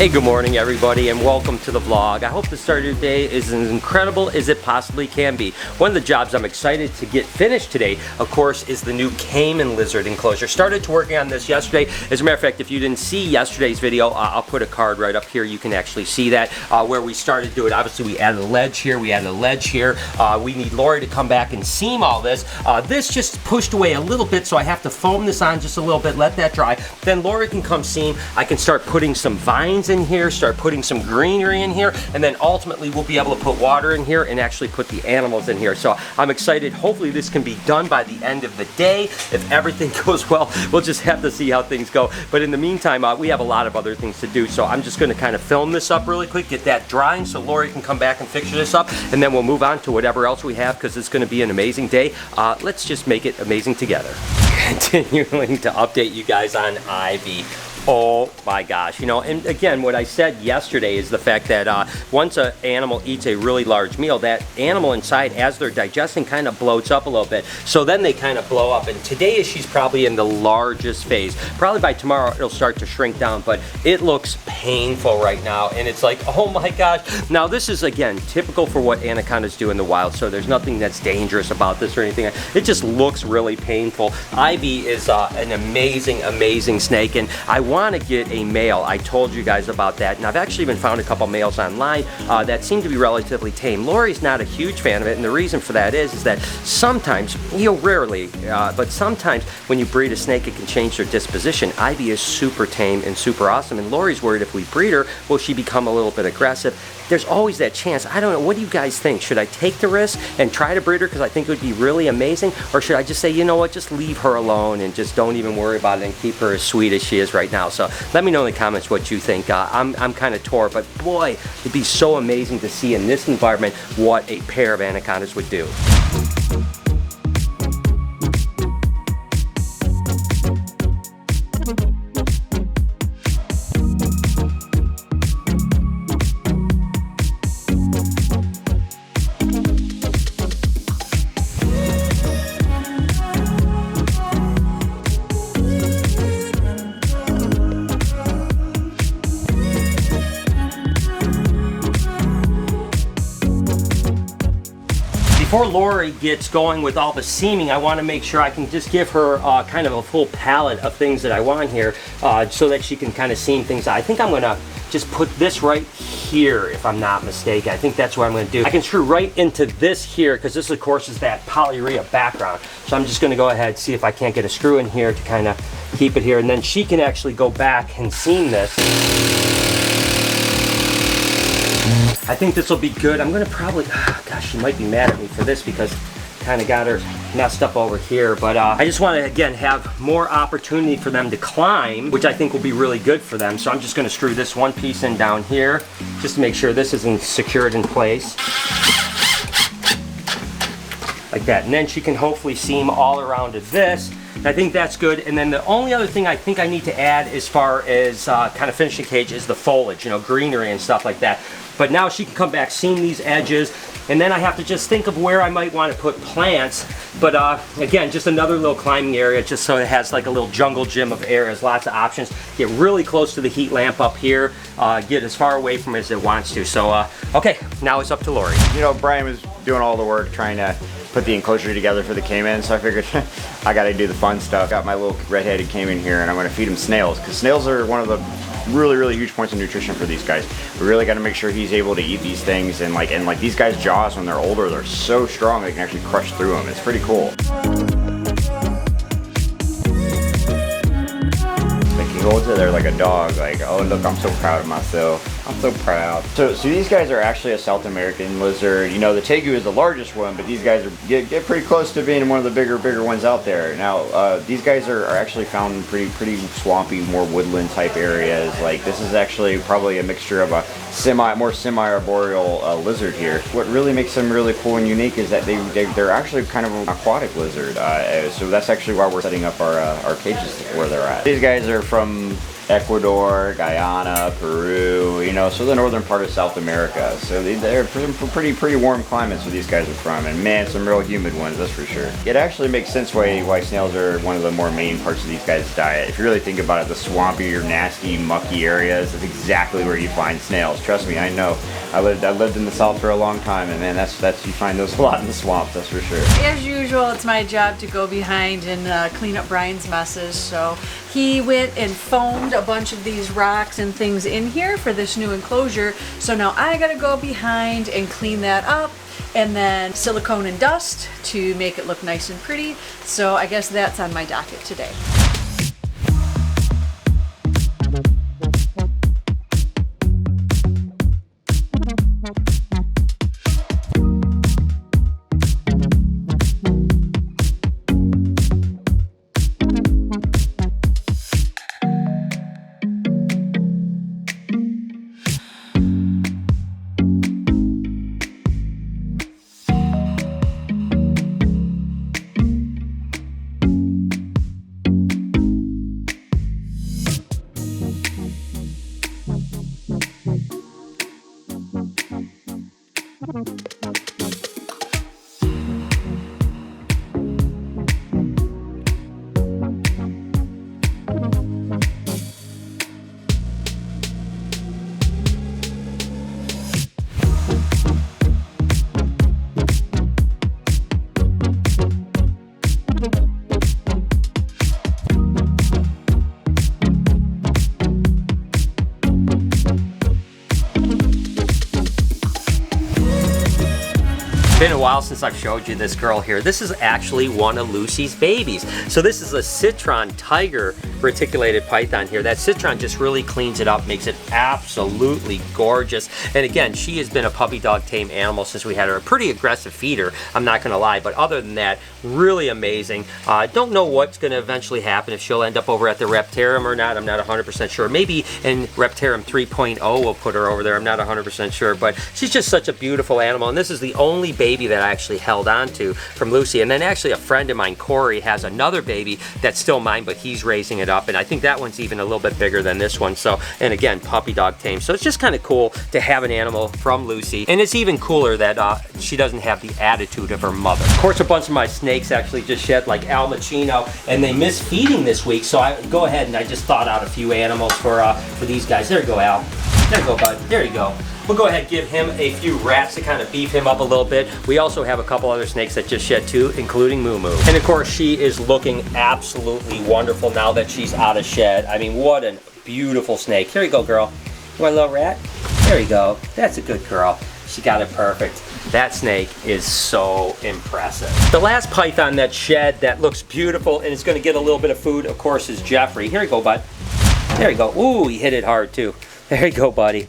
Hey, good morning everybody and welcome to the vlog. I hope the start of your day is as incredible as it possibly can be. One of the jobs I'm excited to get finished today, of course, is the new Caiman lizard enclosure. Started to working on this yesterday. As a matter of fact, if you didn't see yesterday's video, I'll put a card right up here. You can actually see that where we started to do it. Obviously, we added a ledge here, we added a ledge here. We need Lori to come back and seam all this. This just pushed away a little bit, so I have to foam this on just a little bit, let that dry. Then Lori can come seam. I can start putting some vines in here, start putting some greenery in here, and then ultimately we'll be able to put water in here and actually put the animals in here. So I'm excited. Hopefully this can be done by the end of the day. If everything goes well, we'll just have to see how things go. But in the meantime, we have a lot of other things to do. So I'm just going to kind of film this up really quick, get that drying so Lori can come back and fix this up, and then we'll move on to whatever else we have because it's going to be an amazing day. Let's just make it amazing together. Continuing to update you guys on Ivy. Oh my gosh, you know, and again, what I said yesterday is the fact that once an animal eats a really large meal, that animal inside, as they're digesting, kind of bloats up a little bit. So then they kind of blow up, and today she's probably in the largest phase. Probably by tomorrow it'll start to shrink down, but it looks painful right now, and it's like, oh my gosh. Now this is, again, typical for what anacondas do in the wild, so there's nothing that's dangerous about this or anything. It just looks really painful. Ivy is an amazing, amazing snake, and I want to get a male. I told you guys about that, and I've actually even found a couple males online that seem to be relatively tame. Lori's not a huge fan of it, and the reason for that is that sometimes, you know, rarely, but sometimes when you breed a snake, it can change their disposition. Ivy is super tame and super awesome, and Lori's worried if we breed her, will she become a little bit aggressive? There's always that chance. I don't know. What do you guys think? Should I take the risk and try to breed her because I think it would be really amazing? Or should I just say, you know what, just leave her alone and just don't even worry about it and keep her as sweet as she is right now? So let me know in the comments what you think. I'm kind of torn, but boy, it'd be so amazing to see in this environment what a pair of anacondas would do. Before Lori gets going with all the seaming, I want to make sure I can just give her kind of a full palette of things that I want here so that she can kind of seam things out. I think I'm going to just put this right here, if I'm not mistaken. I think that's what I'm going to do. I can screw right into this here because this, of course, is that polyurea background. So I'm just going to go ahead and see if I can't get a screw in here to kind of keep it here. And then she can actually go back and seam this. I think this will be good. I'm gonna probably, gosh, she might be mad at me for this because kind of got her messed up over here, but I just want to, again, have more opportunity for them to climb, which I think will be really good for them. So I'm just going to screw this one piece in down here just to make sure this isn't secured in place. Like that. And then she can hopefully seam all around to this. And I think that's good. And then the only other thing I think I need to add as far as kind of finishing cage is the foliage, you know, greenery and stuff like that. But now she can come back, seam these edges, and then I have to just think of where I might want to put plants. But again, just another little climbing area, just so it has like a little jungle gym of areas, lots of options. Get really close to the heat lamp up here, get as far away from it as it wants to. So, okay, now it's up to Lori. You know, Brian was doing all the work trying to put the enclosure together for the Caiman, so I figured I gotta do the fun stuff. Got my little red-headed Caiman here, and I'm gonna feed him snails, because snails are one of the really huge points of nutrition for these guys. We really got to make sure he's able to eat these things, and like these guys' jaws when they're older, they're so strong they can actually crush through them. It's pretty cool. Like he holds it there like a dog, like, oh look, I'm so proud of myself. I'm so proud. So these guys are actually a South American lizard. You know, the tegu is the largest one, but these guys get pretty close to being one of the bigger ones out there. Now, these guys are actually found in pretty swampy, more woodland type areas. Like this is actually probably a mixture of a more semi-arboreal lizard here. What really makes them really cool and unique is that they're actually kind of an aquatic lizard. So that's actually why we're setting up our cages where they're at. These guys are from Ecuador, Guyana, Peru, you know, so the northern part of South America. So they're pretty warm climates where these guys are from, and man, some real humid ones, that's for sure. It actually makes sense why snails are one of the more main parts of these guys' diet. If you really think about it, the swampy or nasty, mucky areas is exactly where you find snails. Trust me, I know. I lived in the South for a long time, and man, that's you find those a lot in the swamps, that's for sure. As usual, it's my job to go behind and clean up Brian's messes. So he went and foamed a bunch of these rocks and things in here for this new enclosure. So now I gotta go behind and clean that up, and then silicone and dust to make it look nice and pretty. So I guess that's on my docket today. Been a while since I've showed you this girl here. This is actually one of Lucy's babies. So this is a citron tiger reticulated python here. That citron just really cleans it up, makes it absolutely gorgeous. And again, she has been a puppy dog tame animal since we had her. A pretty aggressive feeder, I'm not gonna lie, but other than that, really amazing. Don't know what's gonna eventually happen, if she'll end up over at the Reptarium or not, I'm not 100% sure. Maybe in Reptarium 3.0 we'll put her over there, I'm not 100% sure, but she's just such a beautiful animal, and this is the only baby that I actually held on to from Lucy. And then actually a friend of mine, Corey, has another baby that's still mine, but he's raising it up, and I think that one's even a little bit bigger than this one. So, and again, puppy dog tame. So it's just kind of cool to have an animal from Lucy, and it's even cooler that she doesn't have the attitude of her mother. Of course, a bunch of my snakes actually just shed, like Al Machino, and they miss feeding this week, so I go ahead and I just thought out a few animals for these guys. There you go, Al. There you go, bud. There you go. We'll go ahead and give him a few rats to kind of beef him up a little bit. We also have a couple other snakes that just shed too, including Moo Moo. And of course, she is looking absolutely wonderful now that she's out of shed. I mean, what a beautiful snake. Here you go, girl. You want a little rat? There you go. That's a good girl. She got it perfect. That snake is so impressive. The last python that shed that looks beautiful and is going to get a little bit of food, of course, is Jeffrey. Here you go, bud. There you go. Ooh, he hit it hard too. There you go, buddy.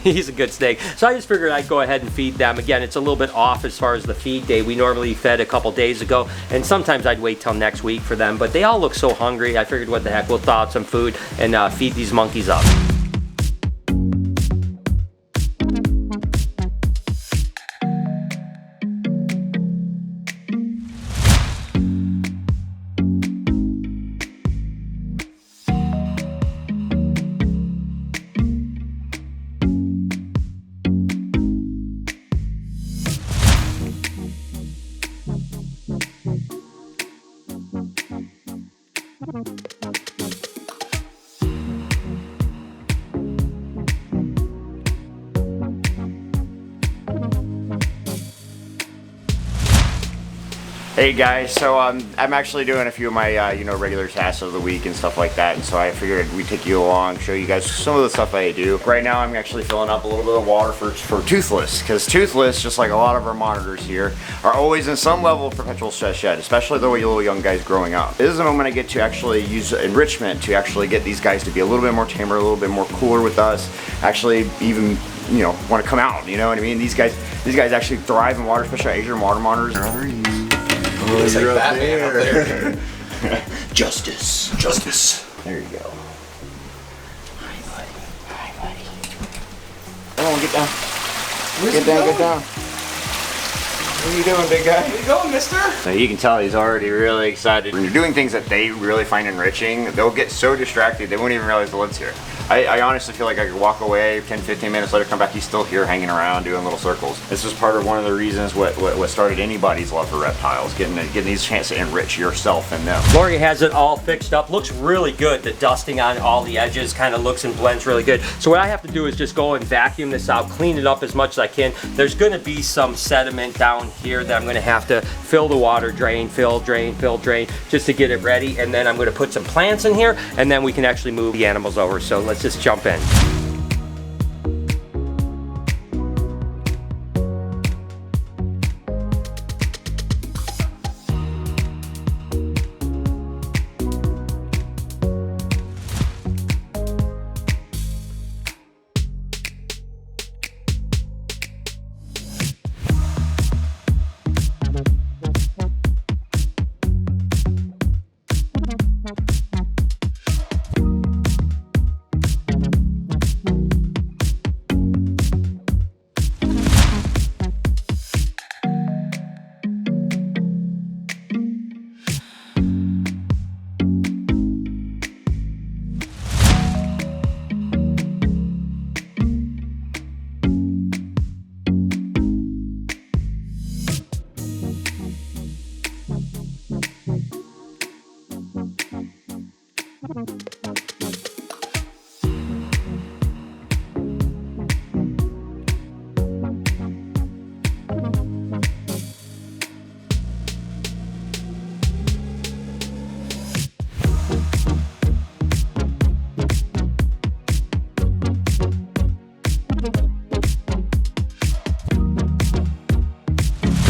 He's a good snake. So I just figured I'd go ahead and feed them. Again, it's a little bit off as far as the feed day. We normally fed a couple days ago, and sometimes I'd wait till next week for them, but they all look so hungry. I figured, what the heck, we'll thaw out some food and feed these monkeys up. Hey guys, so I'm actually doing a few of my regular tasks of the week and stuff like that, and so I figured we'd take you along, show you guys some of the stuff I do. Right now I'm actually filling up a little bit of water for Toothless, because Toothless, just like a lot of our monitors here, are always in some level of perpetual stress shed, especially the little young guys growing up. This is the moment I get to actually use Enrichment to actually get these guys to be a little bit more tamer, a little bit more cooler with us, actually even want to come out, you know what I mean? These guys actually thrive in water, especially Asian water monitors. Where are you? Oh, it's you're like up Batman there. up there. Justice. There you go. Hi, buddy. Hi, buddy. Come on, get down. Get down. What are you doing, big guy? Where you going, mister? So you can tell he's already really excited. When you're doing things that they really find enriching, they'll get so distracted they won't even realize the lid's here. I honestly feel like I could walk away 10, 15 minutes later, come back, he's still here hanging around doing little circles. This is part of one of the reasons what started anybody's love for reptiles, getting these chance to enrich yourself and them. Lori has it all fixed up. Looks really good. The dusting on all the edges kind of looks and blends really good. So what I have to do is just go and vacuum this out, clean it up as much as I can. There's going to be some sediment down here that I'm going to have to fill the water drain, fill, drain, just to get it ready. And then I'm going to put some plants in here, and then we can actually move the animals over. So let's just jump in.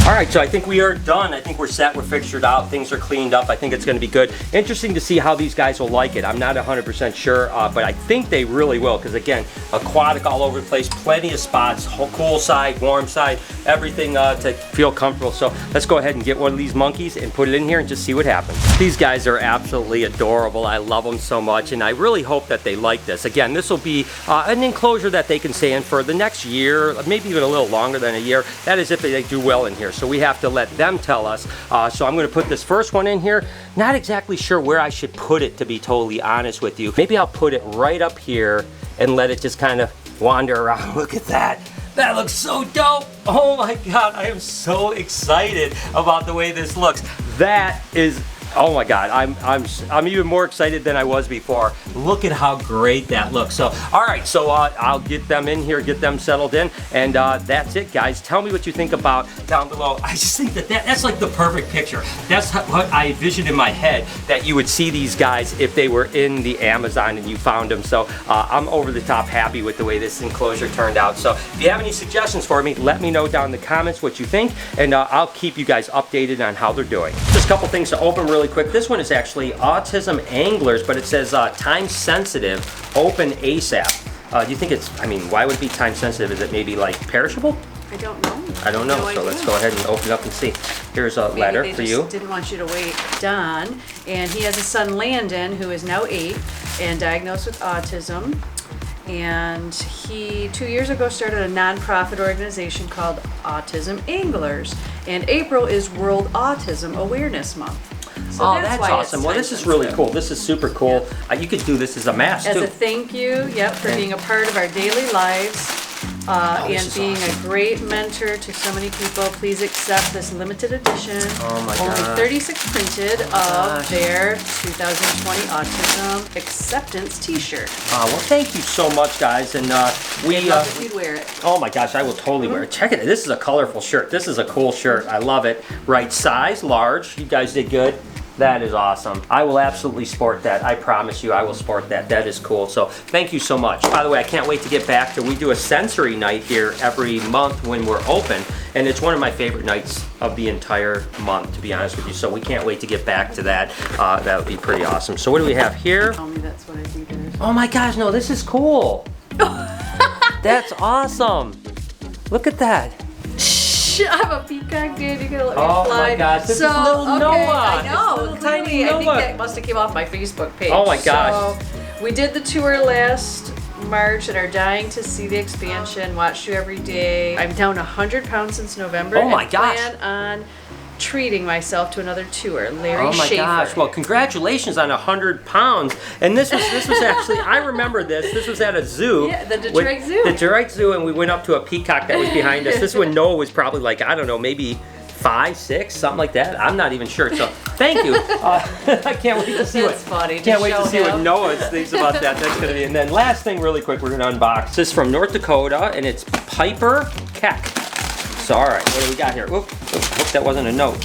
All right, so I think we are done. I think we're set, we're fixtured out, things are cleaned up. I think it's gonna be good. Interesting to see how these guys will like it. I'm not 100% sure, but I think they really will, because again, aquatic all over the place, plenty of spots, cool side, warm side, everything to feel comfortable. So let's go ahead and get one of these monkeys and put it in here and just see what happens. These guys are absolutely adorable. I love them so much, and I really hope that they like this. Again, this will be an enclosure that they can stay in for the next year, maybe even a little longer than a year. That is if they do well in here. So we have to let them tell us. So I'm going to put this first one in here. Not exactly sure where I should put it, to be totally honest with you. Maybe I'll put it right up here and let it just kind of wander around. Look at that. That looks so dope. Oh my God, I am so excited about the way this looks. That is, oh my God, I'm even more excited than I was before. Look at how great that looks. So, all right, so I'll get them in here, get them settled in, and that's it, guys. Tell me what you think about down below. I just think that's like the perfect picture. That's what I envisioned in my head, that you would see these guys if they were in the Amazon and you found them. So I'm over the top happy with the way this enclosure turned out. So if you have any suggestions for me, let me know down in the comments what you think, and I'll keep you guys updated on how they're doing. Just a couple things to open really quick. This one is actually Autism Anglers, but it says time sensitive, open ASAP. Do you think it's, I mean, why would it be time sensitive? Is it maybe like perishable? I don't know. I don't know, No so idea. let's go ahead and open it up and see. Here's a letter Maybe for they you. just didn't want you to wait. Don, and he has a son, Landon, who is now 8 and diagnosed with autism. And he, 2 years ago, started a nonprofit organization called Autism Anglers. And April is World Autism Awareness Month. So Oh, that's why it's awesome. Well, this is really time-sensitive. cool. This is super cool. You could do this as a mask As too. a thank you, yep, for being a part of our daily lives. this And is being awesome. a great mentor to so many people, please accept this limited edition. Oh my Only gosh. 36 printed gosh. of their 2020 Autism Acceptance t-shirt. Well, thank you so much, guys. And we, I'd love if you'd wear it. oh my gosh, I will totally wear it. Check it. This is a colorful shirt. This is a cool shirt. I love it. Right size, large. You guys did good. That is awesome. I will absolutely sport that. I promise you, I will sport that. That is cool. So thank you so much. By the way, I can't wait to get back to, we do a sensory night here every month when we're open. And it's one of my favorite nights of the entire month, to be honest with you. So we can't wait to get back to that. That would be pretty awesome. So what do we have here? Tell me that's what I think it is. Oh my gosh, no, this is cool. That's awesome. Look at that. I'm a peacock, dude. You're gonna let me Oh fly. my gosh, this is so, little okay, Noah. I This know. little Clearly, tiny I think Noah. that must have came off my Facebook page. Oh my gosh. So we did the tour last March and are dying to see the expansion. Watched you every day. I'm down 100 pounds since November. Oh my and gosh. Plan on treating myself to another tour. Larry Oh my Schaefer. gosh! Well, congratulations on 100 pounds. And this was actually, I remember this. This was at a zoo. Yeah, the Detroit Zoo. The Detroit Zoo, and we went up to a peacock that was behind us. This is when Noah was probably like, I don't know, maybe 5, 6, something like that. I'm not even sure. So thank you. I can't wait to see That's funny. Can't wait to show see what him. Noah thinks about that. That's gonna be. And then last thing, really quick, we're gonna unbox this from North Dakota, and it's Piper Keck. So all right, what do we got here? Whoop! Hope that wasn't a note.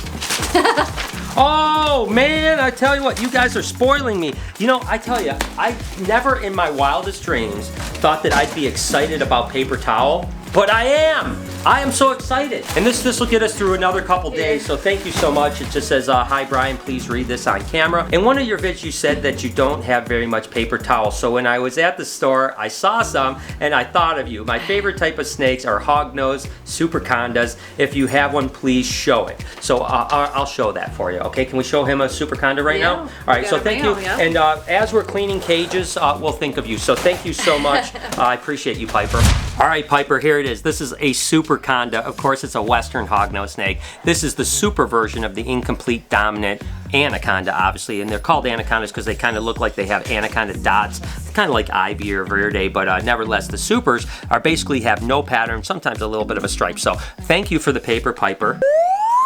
Oh man, I tell you what, you guys are spoiling me. You know, I tell you, I never in my wildest dreams thought that I'd be excited about paper towel, but I am. I am so excited. And this will get us through another couple days, so thank you so much. It just says, hi Brian, please read this on camera. In one of your vids, you said that you don't have very much paper towel. So when I was at the store, I saw some and I thought of you. My favorite type of snakes are hognose, supercondas. If you have one, please show it. So I'll show that for you. Okay, can we show him a superconda right now? All right, so thank you. Yeah. And as we're cleaning cages, we'll think of you. So thank you so much. I appreciate you, Piper. All right, Piper, here it is. This is a superconda. Of course, it's a western hognose snake. This is the super version of the incomplete dominant anaconda, obviously. And they're called anacondas because they kind of look like they have anaconda dots, kind of like ivy or verde, but nevertheless, the supers are basically have no pattern, sometimes a little bit of a stripe. So thank you for the paper, Piper.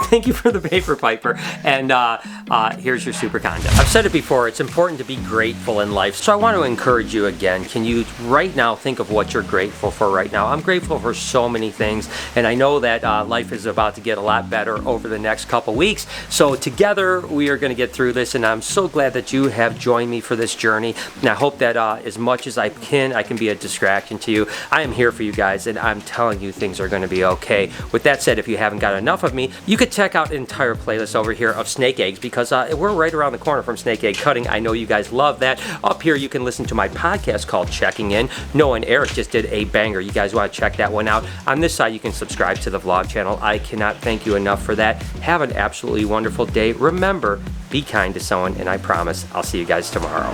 Thank you for the paper, Piper. And here's your superconda. I've said it before, it's important to be grateful in life. So I want to encourage you again. Can you right now think of what you're grateful for right now? I'm grateful for so many things. And I know that life is about to get a lot better over the next couple weeks. So together we are going to get through this. And I'm so glad that you have joined me for this journey. And I hope that as much as I can be a distraction to you. I am here for you guys. And I'm telling you things are going to be okay. With that said, if you haven't got enough of me, you could check out an entire playlist over here of snake eggs because we're right around the corner from snake egg cutting. I know you guys love that. Up here you can listen to my podcast called Checking In. Noah and Eric just did a banger. You guys want to check that one out. On this side you can subscribe to the vlog channel. I cannot thank you enough for that. Have an absolutely wonderful day. Remember, be kind to someone, and I promise I'll see you guys tomorrow.